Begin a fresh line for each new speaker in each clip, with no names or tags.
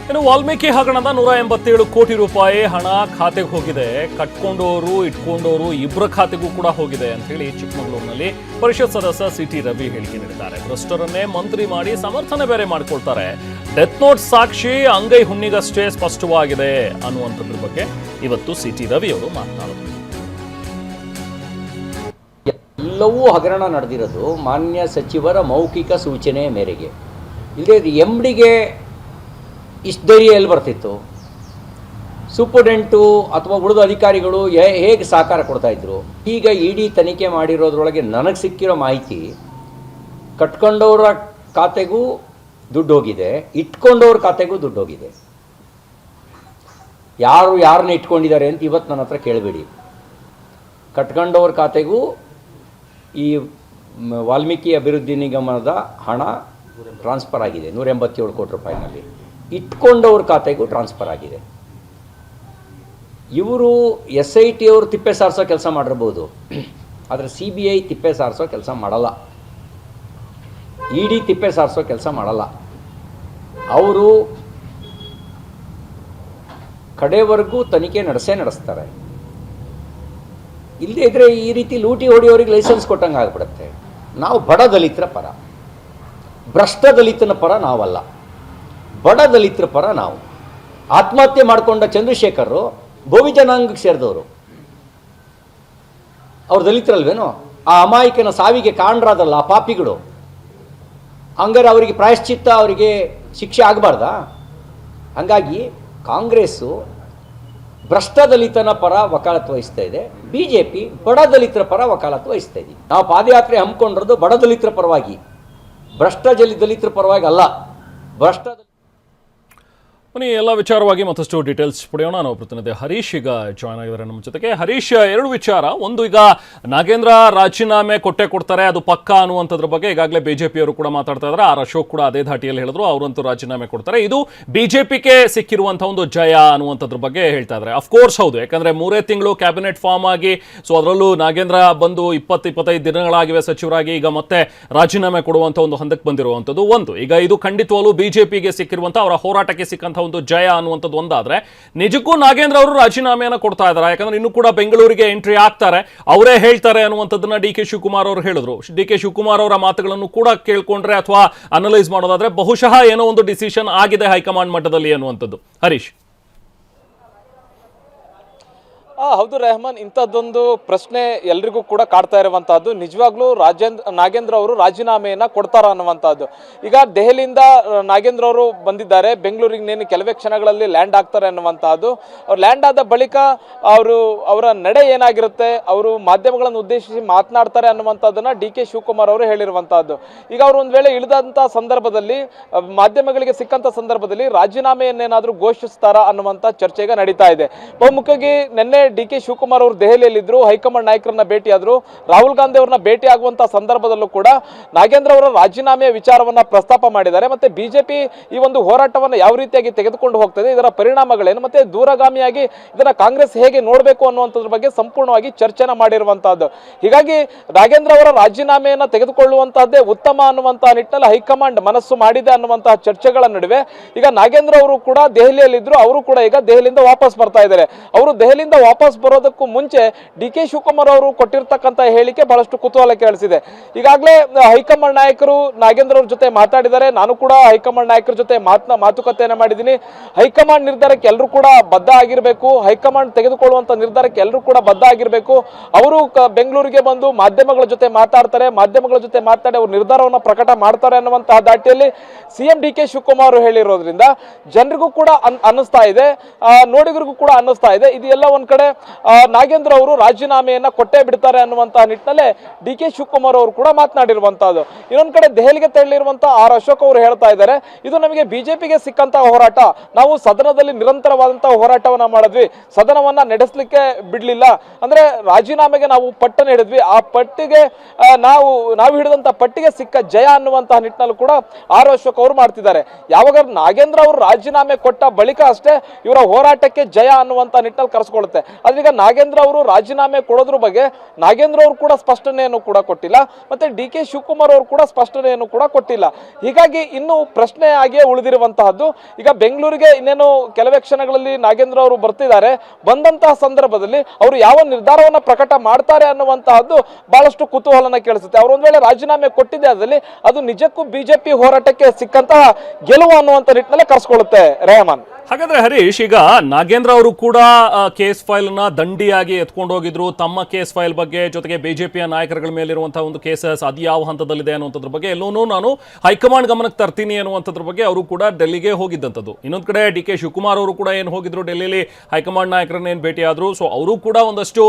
ಇನ್ನು ವಾಲ್ಮೀಕಿ ಹಗರಣದ 187 ಕೋಟಿ ರೂಪಾಯಿ ಹಣ ಖಾತೆಗೆ ಹೋಗಿದೆ. ಕಟ್ಕೊಂಡವರು ಇಟ್ಕೊಂಡವರು ಇಬ್ಬರ ಖಾತೆಗೂ ಕೂಡ ಹೋಗಿದೆ ಅಂತ ಹೇಳಿ ಚಿಕ್ಕಮಗಳೂರಿನಲ್ಲಿ ಪರಿಷತ್ ಸದಸ್ಯ ಸಿಟಿ ರವಿ ಹೇಳಿಕೆ ನೀಡಿದ್ದಾರೆ. ಭ್ರಷ್ಟರನ್ನೇ ಮಂತ್ರಿ ಮಾಡಿ ಸಮರ್ಥನೆ ಬೇರೆ ಮಾಡಿಕೊಳ್ತಾರೆ. ಡೆತ್ ನೋಟ್ ಸಾಕ್ಷಿ ಅಂಗೈ ಹುಣ್ಣಿಗಷ್ಟೇ ಸ್ಪಷ್ಟವಾಗಿದೆ ಅನ್ನುವಂಥದ್ರ ಬಗ್ಗೆ ಇವತ್ತು ಸಿಟಿ ರವಿ ಅವರು ಮಾತನಾಡಿದರು.
ಎಲ್ಲವೂ ಹಗರಣ ನಡೆದಿರೋದು ಮಾನ್ಯ ಸಚಿವರ ಮೌಖಿಕ ಸೂಚನೆ ಮೇರೆಗೆ. ಇಲ್ಲದೆ ಎಂಡಿಗೆ ಇಷ್ಟು ಧೈರ್ಯ ಎಲ್ಲಿ ಬರ್ತಿತ್ತು? ಸೂಪರ್ಡೆಂಟು ಅಥವಾ ಉಳಿದ ಅಧಿಕಾರಿಗಳು ಹೇಗೆ ಸಹಕಾರ ಕೊಡ್ತಾಯಿದ್ರು? ಈಗ ಇಡಿ ತನಿಖೆ ಮಾಡಿರೋದ್ರೊಳಗೆ ನನಗೆ ಸಿಕ್ಕಿರೋ ಮಾಹಿತಿ, ಕಟ್ಕೊಂಡವ್ರ ಖಾತೆಗೂ ದುಡ್ಡು ಹೋಗಿದೆ, ಇಟ್ಕೊಂಡವ್ರ ಖಾತೆಗೂ ದುಡ್ಡು ಹೋಗಿದೆ. ಯಾರನ್ನ ಇಟ್ಕೊಂಡಿದ್ದಾರೆ ಅಂತ ಇವತ್ತು ನನ್ನ ಹತ್ರ ಕೇಳಬೇಡಿ. ಕಟ್ಕೊಂಡವ್ರ ಖಾತೆಗೂ ಈ ವಾಲ್ಮೀಕಿ ಅಭಿವೃದ್ಧಿ ನಿಗಮದ ಹಣ ಟ್ರಾನ್ಸ್ಫರ್ ಆಗಿದೆ 187 ಕೋಟಿ ರೂಪಾಯಿನಲ್ಲಿ. ಇಟ್ಕೊಂಡವ್ರ ಖಾತೆಗೂ ಟ್ರಾನ್ಸ್ಫರ್ ಆಗಿದೆ. ಇವರು SIT ಅವರು ತಿಪ್ಪೆ ಸಾರಿಸೋ ಕೆಲಸ ಮಾಡಿರ್ಬೋದು, ಆದರೆ CBI ತಿಪ್ಪೆ ಸಾರಿಸೋ ಕೆಲಸ ಮಾಡಲ್ಲ, ಇಡಿ ತಿಪ್ಪೆ ಸಾರಿಸೋ ಕೆಲಸ ಮಾಡಲ್ಲ. ಅವರು ಕಡೆವರೆಗೂ ತನಿಖೆ ನಡೆಸ್ತಾರೆ. ಇಲ್ಲದೇ ಇದ್ದರೆ ಈ ರೀತಿ ಲೂಟಿ ಹೊಡಿಯೋರಿಗೆ ಲೈಸೆನ್ಸ್ ಕೊಟ್ಟಂಗೆ ಆಗಿಬಿಡುತ್ತೆ. ನಾವು ಬಡ ದಲಿತರ ಪರ, ಭ್ರಷ್ಟ ದಲಿತನ ಪರ ನಾವಲ್ಲ, ಬಡ ದಲಿತರ ಪರ ನಾವು. ಆತ್ಮಹತ್ಯೆ ಮಾಡಿಕೊಂಡ ಚಂದ್ರಶೇಖರ್ ಬೋವಿ ಜನಾಂಗಕ್ಕೆ ಸೇರಿದವರು, ಅವ್ರು ದಲಿತರಲ್ವೇನೋ? ಆ ಅಮಾಯಕನ ಸಾವಿಗೆ ಕಾರಣರಾದಲ್ಲ ಆ ಪಾಪಿಗಳು. ಹಂಗಾರೆ ಅವರಿಗೆ ಪ್ರಾಯಶ್ಚಿತ್ತ, ಅವರಿಗೆ ಶಿಕ್ಷೆ ಆಗಬಾರ್ದಾ? ಹಂಗಾಗಿ ಕಾಂಗ್ರೆಸ್ಸು ಭ್ರಷ್ಟ ದಲಿತನ ಪರ ವಕಾಲತ್ತು ವಹಿಸ್ತಾ ಇದೆ, BJP ಬಡ ದಲಿತರ ಪರ ವಕಾಲತ್ತು ವಹಿಸ್ತಾ ಇದ್ದೀವಿ. ನಾವು ಪಾದಯಾತ್ರೆ ಹಮ್ಮಿಕೊಂಡಿರೋದು ಬಡ ದಲಿತರ ಪರವಾಗಿ, ಭ್ರಷ್ಟ ದಲಿತರ ಪರವಾಗಿ ಅಲ್ಲ. ಭ್ರಷ್ಟ
ಬನ್ನಿ ಎಲ್ಲ ವಿಚಾರವಾಗಿ ಮತ್ತಷ್ಟು ಡೀಟೇಲ್ಸ್ ಪಡೆಯೋಣ. ನಾವು ಪ್ರತಿನಿಧಿ ಹರೀಶ್ ಈಗ ಜಾಯ್ನ್ ಆಗಿದ್ದಾರೆ ನಮ್ಮ ಜೊತೆಗೆ. ಹರೀಶ್, ಎರಡು ವಿಚಾರ. ಒಂದು, ಈಗ ನಾಗೇಂದ್ರ ರಾಜೀನಾಮೆ ಕೊಡ್ತಾರೆ, ಅದು ಪಕ್ಕ ಅನ್ನುವಂಥದ್ರ ಬಗ್ಗೆ ಈಗಾಗಲೇ BJPಯವರು ಕೂಡ ಮಾತಾಡ್ತಾ ಇದ್ದಾರೆ. ಅಶೋಕ್ ಕೂಡ ಅದೇ ಧಾಟಿಯಲ್ಲಿ ಹೇಳಿದ್ರು, ಅವರಂತೂ ರಾಜೀನಾಮೆ ಕೊಡ್ತಾರೆ. ಇದು BJPಗೆ ಸಿಕ್ಕಿರುವಂಥ ಒಂದು ಜಯ ಅನ್ನುವಂಥದ್ರ ಬಗ್ಗೆ ಹೇಳ್ತಾ ಇದ್ದಾರೆ. ಅಫ್ಕೋರ್ಸ್ ಹೌದು, ಯಾಕಂದ್ರೆ 3 ತಿಂಗಳು ಕ್ಯಾಬಿನೆಟ್ ಫಾರ್ಮ್ ಆಗಿ, ಸೊ ಅದರಲ್ಲೂ ನಾಗೇಂದ್ರ ಬಂದು 20-25 ದಿನಗಳಾಗಿವೆ ಸಚಿವರಾಗಿ, ಈಗ ಮತ್ತೆ ರಾಜೀನಾಮೆ ಕೊಡುವಂಥ ಒಂದು ಹಂತಕ್ಕೆ ಬಂದಿರುವಂಥದ್ದು ಒಂದು. ಈಗ ಇದು ಖಂಡಿತವಾಗ್ಲೂ BJPಗೆ ಸಿಕ್ಕಿರುವಂಥ, ಅವರ ಹೋರಾಟಕ್ಕೆ ಸಿಕ್ಕಂಥ ಒಂದು ಜಯ ಅನ್ನುವಂಥದ್ದು ಒಂದಾದ್ರೆ, ನಿಜಕ್ಕೂ ನಾಗೇಂದ್ರ ಅವರು ರಾಜೀನಾಮೆಯನ್ನು ಕೊಡ್ತಾ ಇದ್ದಾರೆ. ಯಾಕಂದ್ರೆ ಇನ್ನು ಕೂಡ ಬೆಂಗಳೂರಿಗೆ ಎಂಟ್ರಿ ಆಗ್ತಾರೆ, ಅವರೇ ಹೇಳ್ತಾರೆ ಅನ್ನುವಂಥದ್ದನ್ನ DK ಶಿವಕುಮಾರ್ ಅವರು ಹೇಳಿದ್ರು. DK ಶಿವಕುಮಾರ್ ಅವರ ಮಾತುಗಳನ್ನು ಕೂಡ ಕೇಳ್ಕೊಂಡ್ರೆ ಅಥವಾ ಅನಲೈಸ್ ಮಾಡೋದಾದ್ರೆ ಬಹುಶಃ ಏನೋ ಒಂದು ಡಿಸಿಷನ್ ಆಗಿದೆ ಹೈಕಮಾಂಡ್ ಮಟ್ಟದಲ್ಲಿ ಅನ್ನುವಂಥದ್ದು. ಹರೀಶ್,
ಹೌದು ರೆಹಮಾನ್, ಇಂಥದ್ದೊಂದು ಪ್ರಶ್ನೆ ಎಲ್ರಿಗೂ ಕೂಡ ಕಾಡ್ತಾ ಇರುವಂತಹದ್ದು. ನಿಜವಾಗ್ಲೂ ನಾಗೇಂದ್ರ ಅವರು ರಾಜೀನಾಮೆಯನ್ನ ಕೊಡ್ತಾರ ಅನ್ನುವಂಥದ್ದು. ಈಗ ದೆಹಲಿಯಿಂದ ನಾಗೇಂದ್ರ ಅವರು ಬಂದಿದ್ದಾರೆ, ಬೆಂಗಳೂರಿಗೆ ಕೆಲವೇ ಕ್ಷಣಗಳಲ್ಲಿ ಲ್ಯಾಂಡ್ ಆಗ್ತಾರೆ ಅನ್ನುವಂತಹದ್ದು. ಅವ್ರು ಲ್ಯಾಂಡ್ ಆದ ಬಳಿಕ ಅವರ ನಡೆ ಏನಾಗಿರುತ್ತೆ, ಅವರು ಮಾಧ್ಯಮಗಳನ್ನು ಉದ್ದೇಶಿಸಿ ಮಾತನಾಡ್ತಾರೆ ಅನ್ನುವಂಥದ್ದನ್ನ DK ಶಿವಕುಮಾರ್ ಅವರು ಹೇಳಿರುವಂತಹದ್ದು. ಈಗ ಅವರು ಒಂದ್ ವೇಳೆ ಇಳಿದಂತ ಸಂದರ್ಭದಲ್ಲಿ, ಮಾಧ್ಯಮಗಳಿಗೆ ಸಿಕ್ಕಂತ ಸಂದರ್ಭದಲ್ಲಿ ರಾಜೀನಾಮೆಯನ್ನೇನಾದ್ರೂ ಘೋಷಿಸ್ತಾರಾ ಅನ್ನುವಂತ ಚರ್ಚೆ ಈಗ ನಡೀತಾ ಇದೆ. ಬಹುಮುಖ್ಯವಾಗಿ ನಿನ್ನೆ DK ಶಿವಕುಮಾರ್ ಅವರು ದೆಹಲಿಯಲ್ಲಿದ್ದರು, ಹೈಕಮಾಂಡ್ ನಾಯಕರನ್ನ ಭೇಟಿಯಾದ್ರು. ರಾಹುಲ್ ಗಾಂಧಿ ಅವರನ್ನ ಭೇಟಿ ಆಗುವಂತಹ ಸಂದರ್ಭದಲ್ಲೂ ಕೂಡ ನಾಗೇಂದ್ರ ಅವರ ರಾಜೀನಾಮೆಯ ವಿಚಾರವನ್ನ ಪ್ರಸ್ತಾಪ ಮಾಡಿದ್ದಾರೆ. ಮತ್ತೆ BJP ಈ ಒಂದು ಹೋರಾಟವನ್ನು ಯಾವ ರೀತಿಯಾಗಿ ತೆಗೆದುಕೊಂಡು ಹೋಗ್ತದೆ, ಇದರ ಪರಿಣಾಮಗಳೇನು, ಮತ್ತೆ ದೂರಗಾಮಿಯಾಗಿ ಇದನ್ನ ಕಾಂಗ್ರೆಸ್ ಹೇಗೆ ನೋಡಬೇಕು ಅನ್ನುವಂಥದ್ರ ಬಗ್ಗೆ ಸಂಪೂರ್ಣವಾಗಿ ಚರ್ಚೆನ ಮಾಡಿರುವಂತಹದ್ದು. ಹೀಗಾಗಿ ನಾಗೇಂದ್ರ ಅವರ ರಾಜೀನಾಮೆಯನ್ನ ತೆಗೆದುಕೊಳ್ಳುವಂತಹದ್ದೇ ಉತ್ತಮ ಅನ್ನುವಂತಹ ನಿಟ್ಟಿನಲ್ಲಿ ಹೈಕಮಾಂಡ್ ಮನಸ್ಸು ಮಾಡಿದೆ ಅನ್ನುವಂತಹ ಚರ್ಚೆಗಳ ನಡುವೆ ಈಗ ನಾಗೇಂದ್ರ ಅವರು ಕೂಡ ದೆಹಲಿಯಲ್ಲಿದ್ರು, ಅವರು ಕೂಡ ಈಗ ದೆಹಲಿಯಿಂದ ವಾಪಸ್ ಬರ್ತಾ ಇದ್ದಾರೆ. ಅವರು ದೆಹಲಿಯಿಂದ ವಾಪಸ್ ಬರೋದಕ್ಕೂ ಮುಂಚೆ DK ಶಿವಕುಮಾರ್ ಅವರು ಕೊಟ್ಟಿರ್ತಕ್ಕಂಥ ಹೇಳಿಕೆ ಬಹಳಷ್ಟು ಕುತೂಹಲ ಕೇಳಿಸಿದೆ. ಈಗಾಗಲೇ ಹೈಕಮಾಂಡ್ ನಾಯಕರು ನಾಗೇಂದ್ರ ಅವ್ರ ಜೊತೆ ಮಾತಾಡಿದ್ದಾರೆ. ನಾನು ಕೂಡ ಹೈಕಮಾಂಡ್ ನಾಯಕರ ಜೊತೆ ಮಾತುಕತೆಯನ್ನು ಮಾಡಿದ್ದೀನಿ. ಹೈಕಮಾಂಡ್ ನಿರ್ಧಾರಕ್ಕೆ ಎಲ್ಲರೂ ಕೂಡ ಬದ್ಧ ಆಗಿರಬೇಕು, ಹೈಕಮಾಂಡ್ ತೆಗೆದುಕೊಳ್ಳುವಂತ ನಿರ್ಧಾರಕ್ಕೆ ಎಲ್ಲರೂ ಕೂಡ ಬದ್ಧ ಆಗಿರಬೇಕು. ಅವರು ಬೆಂಗಳೂರಿಗೆ ಬಂದು ಮಾಧ್ಯಮಗಳ ಜೊತೆ ಮಾತಾಡ್ತಾರೆ, ಮಾಧ್ಯಮಗಳ ಜೊತೆ ಮಾತಾಡಿ ಅವರು ನಿರ್ಧಾರವನ್ನು ಪ್ರಕಟ ಮಾಡ್ತಾರೆ ಅನ್ನುವಂತಹ ದಾಟಿಯಲ್ಲಿ CM DK ಶಿವಕುಮಾರ್ ಅವರು ಹೇಳಿರೋದ್ರಿಂದ ಜನರಿಗೂ ಕೂಡ ಅನ್ನಿಸ್ತಾ ಇದೆ, ನೋಡಿಗರಿಗೂ ಕೂಡ ಅನ್ನಿಸ್ತಾ ಇದೆ, ಇದು ಎಲ್ಲ ಒಂದ್ ಕಡೆ ನಾಗೇಂದ್ರ ಅವರು ರಾಜೀನಾಮೆಯನ್ನ ಕೊಟ್ಟೇ ಬಿಡ್ತಾರೆ ಅನ್ನುವಂತಹ ನಿಟ್ಟಿನಲ್ಲೇ DK ಶಿವಕುಮಾರ್ ಅವರು ಕೂಡ ಮಾತನಾಡಿರುವಂತಹದ್ದು. ಇನ್ನೊಂದ್ ಕಡೆ ದೆಹಲಿಗೆ ತೆರಳಿರುವಂತಹ ಅಶೋಕ್ ಅವರು ಹೇಳ್ತಾ ಇದ್ದಾರೆ, ಇದು ನಮಗೆ BJPಗೆ ಸಿಕ್ಕಂತಹ ಹೋರಾಟ, ನಾವು ಸದನದಲ್ಲಿ ನಿರಂತರವಾದಂತಹ ಹೋರಾಟವನ್ನ ಮಾಡಿದ್ವಿ, ಸದನವನ್ನ ನಡೆಸಲಿಕ್ಕೆ ಬಿಡ್ಲಿಲ್ಲ, ಅಂದ್ರೆ ರಾಜೀನಾಮೆಗೆ ನಾವು ಪಟ್ಟನ್ನು ಹಿಡಿದ್ವಿ, ಆ ಪಟ್ಟಿಗೆ ನಾವು ಹಿಡಿದಂತ ಪಟ್ಟಿಗೆ ಸಿಕ್ಕ ಜಯ ಅನ್ನುವಂತಹ ನಿಟ್ಟಿನಲ್ಲೂ ಕೂಡ ಅಶೋಕ್ ಅವರು ಮಾಡ್ತಿದ್ದಾರೆ. ಯಾವಾಗ ನಾಗೇಂದ್ರ ಅವರು ರಾಜೀನಾಮೆ ಕೊಟ್ಟ ಬಳಿಕ ಅಷ್ಟೇ ಇವರ ಹೋರಾಟಕ್ಕೆ ಜಯ ಅನ್ನುವಂತ ನಿಟ್ಟಿನಲ್ಲಿ ಕರೆಸ್ಕೊಳ್ಳುತ್ತೆ. ಆದ್ರೆ ಈಗ ನಾಗೇಂದ್ರ ಅವರು ರಾಜೀನಾಮೆ ಕೊಡೋದ್ರ ಬಗ್ಗೆ ನಾಗೇಂದ್ರ ಅವರು ಕೂಡ ಸ್ಪಷ್ಟನೆಯನ್ನು ಕೂಡ ಕೊಟ್ಟಿಲ್ಲ, ಮತ್ತೆ ಡಿ ಕೆ ಶಿವಕುಮಾರ್ ಅವರು ಕೂಡ ಸ್ಪಷ್ಟನೆಯನ್ನು ಕೂಡ ಕೊಟ್ಟಿಲ್ಲ. ಹೀಗಾಗಿ ಇನ್ನು ಪ್ರಶ್ನೆ ಆಗಿಯೇ ಉಳಿದಿರುವಂತಹದ್ದು. ಈಗ ಬೆಂಗಳೂರಿಗೆ ಇನ್ನೇನು ಕೆಲವೇ ಕ್ಷಣಗಳಲ್ಲಿ ನಾಗೇಂದ್ರ ಅವರು ಬರ್ತಿದ್ದಾರೆ. ಬಂದಂತಹ ಸಂದರ್ಭದಲ್ಲಿ ಅವರು ಯಾವ ನಿರ್ಧಾರವನ್ನ ಪ್ರಕಟ ಮಾಡ್ತಾರೆ ಅನ್ನುವಂತಹದ್ದು ಬಹಳಷ್ಟು ಕುತೂಹಲನ ಕೇಳಿಸುತ್ತೆ. ಅವರು ಒಂದ್ ವೇಳೆ ರಾಜೀನಾಮೆ ಕೊಟ್ಟಿದ್ದೆ ಆದಲ್ಲಿ ಅದು ನಿಜಕ್ಕೂ ಬಿಜೆಪಿ ಹೋರಾಟಕ್ಕೆ ಸಿಕ್ಕಂತಹ ಗೆಲುವು ಅನ್ನುವಂತ ನಿಟ್ಟಿನಲ್ಲಿ ಕರೆಸ್ಕೊಳ್ಳುತ್ತೆ ರೆಹಮಾನ್.
ಹಾಗಾದ್ರೆ ಹರೀಶ್, ಈಗ ನಾಗೇಂದ್ರ ಅವರು ಕೂಡ ಕೇಸ್ ಫೈಲ್ ನ ದಂಡಿಯಾಗಿ ಎತ್ಕೊಂಡು ಹೋಗಿದ್ರು. ತಮ್ಮ ಕೇಸ್ ಫೈಲ್ ಬಗ್ಗೆ, ಜೊತೆಗೆ ಬಿಜೆಪಿಯ ನಾಯಕರುಗಳ ಮೇಲಿರುವಂತಹ ಒಂದು ಕೇಸಸ್ ಅದು ಯಾವ ಹಂತದಲ್ಲಿದೆ ಅನ್ನುವಂಥದ್ರ ಬಗ್ಗೆ ಎಲ್ಲವನ್ನೂ ನಾನು ಹೈಕಮಾಂಡ್ ಗಮನಕ್ಕೆ ತರ್ತೀನಿ ಅನ್ನುವಂಥದ್ರ ಬಗ್ಗೆ ಅವರು ಕೂಡ ಡೆಲ್ಲಿಗೆ ಹೋಗಿದ್ದಂಥದ್ದು. ಇನ್ನೊಂದು ಕಡೆ ಡಿ ಕೆ ಶಿವಕುಮಾರ್ ಅವರು ಕೂಡ ಏನು ಹೋಗಿದ್ರು ಡೆಲ್ಲಿಲಿ, ಹೈಕಮಾಂಡ್ ನಾಯಕರನ್ನ ಏನು ಭೇಟಿ ಆದ್ರು. ಸೊ ಅವರು ಕೂಡ ಒಂದಷ್ಟು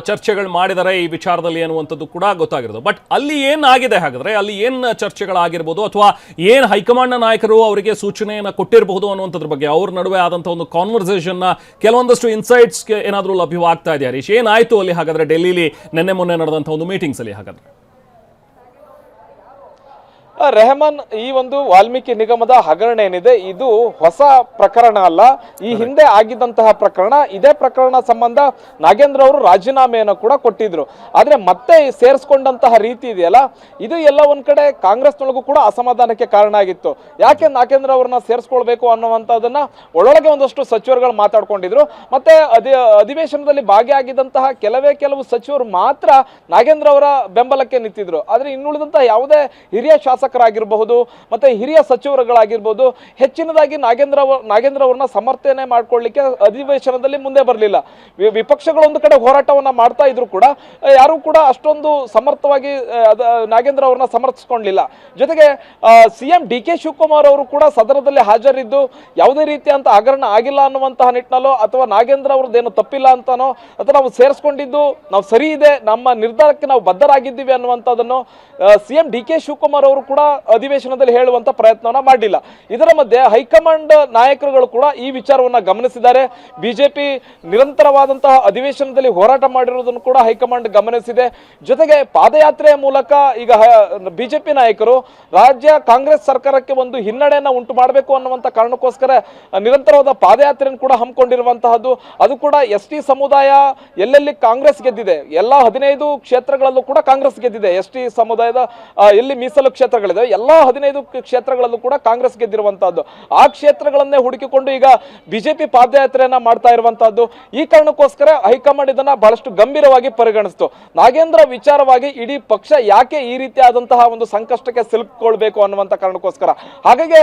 ಚರ್ಚೆಗಳು ಮಾಡಿದ್ದಾರೆ ಈ ವಿಚಾರದಲ್ಲಿ ಅನ್ನುವಂಥದ್ದು ಕೂಡ ಗೊತ್ತಾಗಿರೋದು. ಬಟ್ ಅಲ್ಲಿ ಏನಾಗಿದೆ, ಹಾಗಾದ್ರೆ ಅಲ್ಲಿ ಏನ್ ಚರ್ಚೆಗಳಾಗಿರ್ಬೋದು, ಅಥವಾ ಏನ್ ಹೈಕಮಾಂಡ್ ನಾಯಕರು ಅವರಿಗೆ ಸೂಚನೆಯನ್ನ ಕೊಟ್ಟಿರಬಹುದು ಅನ್ನುವಂಥದ್ರ ಬಗ್ಗೆ ಅವ್ರ ನಡುವೆ ಆದಂತಹ ಒಂದು ಕಾನ್ವರ್ಸೇಷನ್ ನ ಕೆಲವೊಂದಷ್ಟು ಇನ್ಸೈಟ್ಸ್ ಏನಾದರೂ ಲಭ್ಯವಾಗ್ತಾ ಇದೆ ಹರೀಶ್? ಏನಾಯ್ತು ಅಲ್ಲಿ ಹಾಗಾದ್ರೆ ಡೆಲ್ಲಿಲಿ ನಿನ್ನೆ ಮೊನ್ನೆ ನಡೆದಂತಹ ಒಂದು ಮೀಟಿಂಗ್ಸ್ ಅಲ್ಲಿ? ಹಾಗಾದ್ರೆ
ರೆಹಮಾನ್, ಈ ಒಂದು ವಾಲ್ಮೀಕಿ ನಿಗಮದ ಹಗರಣ ಏನಿದೆ ಇದು ಹೊಸ ಪ್ರಕರಣ ಅಲ್ಲ. ಈ ಹಿಂದೆ ಆಗಿದ್ದಂತಹ ಪ್ರಕರಣ. ಇದೇ ಪ್ರಕರಣ ಸಂಬಂಧ ನಾಗೇಂದ್ರ ಅವರು ರಾಜೀನಾಮೆಯನ್ನು ಕೂಡ ಕೊಟ್ಟಿದ್ರು. ಆದ್ರೆ ಮತ್ತೆ ಸೇರಿಸ್ಕೊಂಡಂತಹ ರೀತಿ ಇದೆಯಲ್ಲ, ಇದು ಎಲ್ಲ ಒಂದ್ ಕಡೆ ಕಾಂಗ್ರೆಸ್ನೊಳಗೂ ಕೂಡ ಅಸಮಾಧಾನಕ್ಕೆ ಕಾರಣ ಆಗಿತ್ತು. ಯಾಕೆ ನಾಗೇಂದ್ರ ಅವರನ್ನ ಸೇರಿಸ್ಕೊಳ್ಬೇಕು ಅನ್ನುವಂಥದ್ದನ್ನ ಒಳೊಳಗೆ ಒಂದಷ್ಟು ಸಚಿವರುಗಳು ಮಾತಾಡ್ಕೊಂಡಿದ್ರು. ಮತ್ತೆ ಅಧಿವೇಶನದಲ್ಲಿ ಭಾಗಿಯಾಗಿದ್ದಂತಹ ಕೆಲವು ಸಚಿವರು ಮಾತ್ರ ನಾಗೇಂದ್ರ ಅವರ ಬೆಂಬಲಕ್ಕೆ ನಿಂತಿದ್ರು. ಆದ್ರೆ ಇನ್ನುಳಿದಂತಹ ಯಾವುದೇ ಹಿರಿಯ ಶಾಸಕರಾಗಿರಬಹುದು ಮತ್ತೆ ಹಿರಿಯ ಸಚಿವರುಗಳಾಗಿರ್ಬೋದು ಹೆಚ್ಚಿನದಾಗಿ ನಾಗೇಂದ್ರ ಅವರನ್ನ ಸಮರ್ಥನೆ ಮಾಡ್ಕೊಳ್ಳಿಕ್ಕೆ ಅಧಿವೇಶನದಲ್ಲಿ ಮುಂದೆ ಬರಲಿಲ್ಲ. ವಿಪಕ್ಷಗಳೊಂದು ಕಡೆ ಹೋರಾಟವನ್ನ ಮಾಡ್ತಾ ಇದ್ರು ಕೂಡ ಯಾರು ಕೂಡ ಅಷ್ಟೊಂದು ಸಮರ್ಥವಾಗಿ ನಾಗೇಂದ್ರ ಅವರನ್ನ ಸಮರ್ಥಿಸಿಕೊಳ್ಳಲಿಲ್ಲ. ಜೊತೆಗೆ ಸಿಎಂ ಡಿ ಕೆ ಶಿವಕುಮಾರ್ ಅವರು ಕೂಡ ಸದನದಲ್ಲಿ ಹಾಜರಿದ್ದು ಯಾವುದೇ ರೀತಿಯಂತ ಹಗರಣ ಆಗಿಲ್ಲ ಅನ್ನುವಂತಹ ನಿಟ್ಟಿನಲ್ಲೋ ಅಥವಾ ನಾಗೇಂದ್ರ ಅವ್ರದ್ದೇನು ತಪ್ಪಿಲ್ಲ ಅಂತಾನೋ ಅಥವಾ ನಾವು ಸೇರಿಸ್ಕೊಂಡಿದ್ದು ನಾವು ಸರಿ ಇದೆ, ನಮ್ಮ ನಿರ್ಧಾರಕ್ಕೆ ನಾವು ಬದ್ಧರಾಗಿದ್ದೀವಿ ಅನ್ನುವಂಥದ್ದನ್ನು ಸಿಎಂ ಡಿ ಕೆ ಶಿವಕುಮಾರ್ ಅವರು ಕೂಡ ಅಧಿವೇಶನದಲ್ಲಿ ಹೇಳುವಂತ ಪ್ರಯತ್ನವನ್ನ ಮಾಡಲಿಲ್ಲ. ಇದರ ಮಧ್ಯೆ ಹೈಕಮಾಂಡ್ ನಾಯಕರುಗಳು ಕೂಡ ಈ ವಿಚಾರವನ್ನ ಗಮನಿಸಿದ್ದಾರೆ. ಬಿಜೆಪಿ ನಿರಂತರವಾದಂತಹ ಅಧಿವೇಶನದಲ್ಲಿ ಹೋರಾಟ ಮಾಡಿರುವುದನ್ನು ಕೂಡ ಹೈಕಮಾಂಡ್ ಗಮನಿಸಿದೆ. ಜೊತೆಗೆ ಪಾದಯಾತ್ರೆಯ ಮೂಲಕ ಈಗ ಬಿಜೆಪಿ ನಾಯಕರು ರಾಜ್ಯ ಕಾಂಗ್ರೆಸ್ ಸರ್ಕಾರಕ್ಕೆ ಒಂದು ಹಿನ್ನಡೆಯನ್ನ ಉಂಟು ಮಾಡಬೇಕು ಅನ್ನುವಂತ ಕಾರಣಕ್ಕೋಸ್ಕರ ನಿರಂತರವಾದ ಪಾದಯಾತ್ರೆಯನ್ನು ಕೂಡ ಹಮ್ಮಿಕೊಂಡಿರುವಂತಹದ್ದು. ಅದು ಕೂಡ ಎಸ್.ಟಿ ಸಮುದಾಯ ಎಲ್ಲೆಲ್ಲಿ ಕಾಂಗ್ರೆಸ್ ಗೆದ್ದಿದೆ, ಎಲ್ಲಾ 15 ಕ್ಷೇತ್ರಗಳಲ್ಲೂ ಕೂಡ ಕಾಂಗ್ರೆಸ್ ಗೆದ್ದಿದೆ. ಎಸ್.ಟಿ ಸಮುದಾಯದ ಎಲ್ಲಿ ಮೀಸಲು ಕ್ಷೇತ್ರಗಳಿದೆ ಎಲ್ಲಾ 15 ಕ್ಷೇತ್ರಗಳಲ್ಲೂ ಕೂಡ ಕಾಂಗ್ರೆಸ್ ಗೆದ್ದಿರುವಂತಹದ್ದು. ಆ ಕ್ಷೇತ್ರಗಳನ್ನೇ ಹುಡುಕಿಕೊಂಡು ಈಗ ಬಿಜೆಪಿ ಪಾದಯಾತ್ರೆಯನ್ನ ಮಾಡ್ತಾ ಇರುವಂತಹದ್ದು. ಈ ಕಾರಣಕ್ಕೋಸ್ಕರ ಹೈಕಮಾಂಡ್ ಇದನ್ನ ಬಹಳಷ್ಟು ಗಂಭೀರವಾಗಿ ಪರಿಗಣಿಸಿತು. ನಾಗೇಂದ್ರ ವಿಚಾರವಾಗಿ ಇಡೀ ಪಕ್ಷ ಯಾಕೆ ಈ ರೀತಿಯಾದಂತಹ ಒಂದು ಸಂಕಷ್ಟಕ್ಕೆ ಸಿಲುಕಿಕೊಳ್ಬೇಕು ಅನ್ನುವಂತ ಕಾರಣಕ್ಕೋಸ್ಕರ ಹಾಗಾಗಿ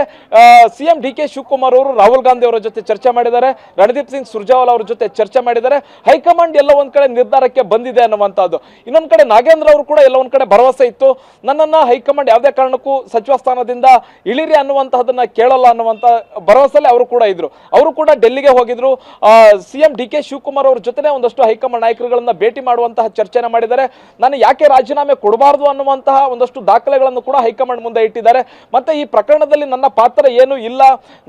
ಸಿಎಂ ಡಿ ಕೆ ಶಿವಕುಮಾರ್ ಅವರು ರಾಹುಲ್ ಗಾಂಧಿ ಅವರ ಜೊತೆ ಚರ್ಚೆ ಮಾಡಿದ್ದಾರೆ, ರಣದೀಪ್ ಸಿಂಗ್ ಸುರ್ಜೇವಾಲಾ ಅವರ ಜೊತೆ ಚರ್ಚೆ ಮಾಡಿದ್ದಾರೆ. ಹೈಕಮಾಂಡ್ ಎಲ್ಲ ಒಂದ್ ಕಡೆ ನಿರ್ಧಾರಕ್ಕೆ ಬಂದಿದೆ ಅನ್ನುವಂತಹದ್ದು. ಇನ್ನೊಂದ್ ಕಡೆ ನಾಗೇಂದ್ರ ಅವರು ಕೂಡ ಎಲ್ಲ ಒಂದ್ ಕಡೆ ಭರವಸೆ ಇತ್ತು, ನನ್ನನ್ನ ಹೈಕಮಾಂಡ್ ಯಾವುದೇ ಕಾರಣಕ್ಕೂ ಸಚಿವ ಸ್ಥಾನದಿಂದ ಇಳಿರಿ ಅನ್ನುವಂತಹದನ್ನ ಕೇಳಲ್ಲ ಅನ್ನುವಂತ ಭರವಸೆಯಲ್ಲಿ ಅವರು ಕೂಡ ಇದ್ರು. ಅವರು ಕೂಡ ಡೆಲ್ಲಿಗೆ ಹೋಗಿದ್ರು. ಸಿಎಂ ಡಿ ಕೆ ಶಿವಕುಮಾರ್ ಅವ್ರ ಜೊತೆ ಒಂದಷ್ಟು ಹೈಕಮಾಂಡ್ ನಾಯಕರುಗಳನ್ನ ಭೇಟಿ ಮಾಡುವಂತಹ ಚರ್ಚೆನ ಮಾಡಿದ್ದಾರೆ. ನಾನು ಯಾಕೆ ರಾಜೀನಾಮೆ ಕೊಡಬಾರದು ಅನ್ನುವಂತಹ ಒಂದಷ್ಟು ದಾಖಲೆಗಳನ್ನು ಕೂಡ ಹೈಕಮಾಂಡ್ ಮುಂದೆ ಇಟ್ಟಿದ್ದಾರೆ. ಮತ್ತೆ ಈ ಪ್ರಕರಣದಲ್ಲಿ ನನ್ನ ಪಾತ್ರ ಏನು ಇಲ್ಲ,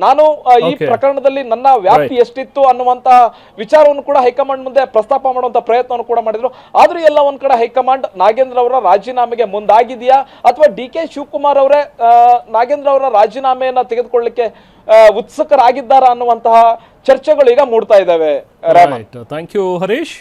ನಾನು ಈ ಪ್ರಕರಣದಲ್ಲಿ ನನ್ನ ವ್ಯಾಪ್ತಿ ಎಷ್ಟಿತ್ತು ಅನ್ನುವಂತಹ ವಿಚಾರವನ್ನು ಕೂಡ ಹೈಕಮಾಂಡ್ ಮುಂದೆ ಪ್ರಸ್ತಾಪ ಮಾಡುವಂತ ಪ್ರಯತ್ನವನ್ನು ಕೂಡ ಮಾಡಿದ್ರು. ಆದ್ರೂ ಎಲ್ಲ ಒಂದ್ ಕಡೆ ಹೈಕಮಾಂಡ್ ನಾಗೇಂದ್ರ ಅವರ ರಾಜೀನಾಮೆಗೆ ಮುಂದಾಗಿದೆಯಾ ಅಥವಾ ಡಿ ಕೆ ಶಿವಕುಮಾರ್ ಅವರೇ ನಾಗೇಂದ್ರ ಅವರ ರಾಜೀನಾಮೆಯನ್ನ ತೆಗೆದುಕೊಳ್ಳಲಿಕ್ಕೆ ಉತ್ಸುಕರಾಗಿದ್ದಾರಾ ಅನ್ನುವಂತಹ ಚರ್ಚೆಗಳು ಈಗ ಮೂಡ್ತಾ ಇದ್ದಾವೆ.
Thank you Harish.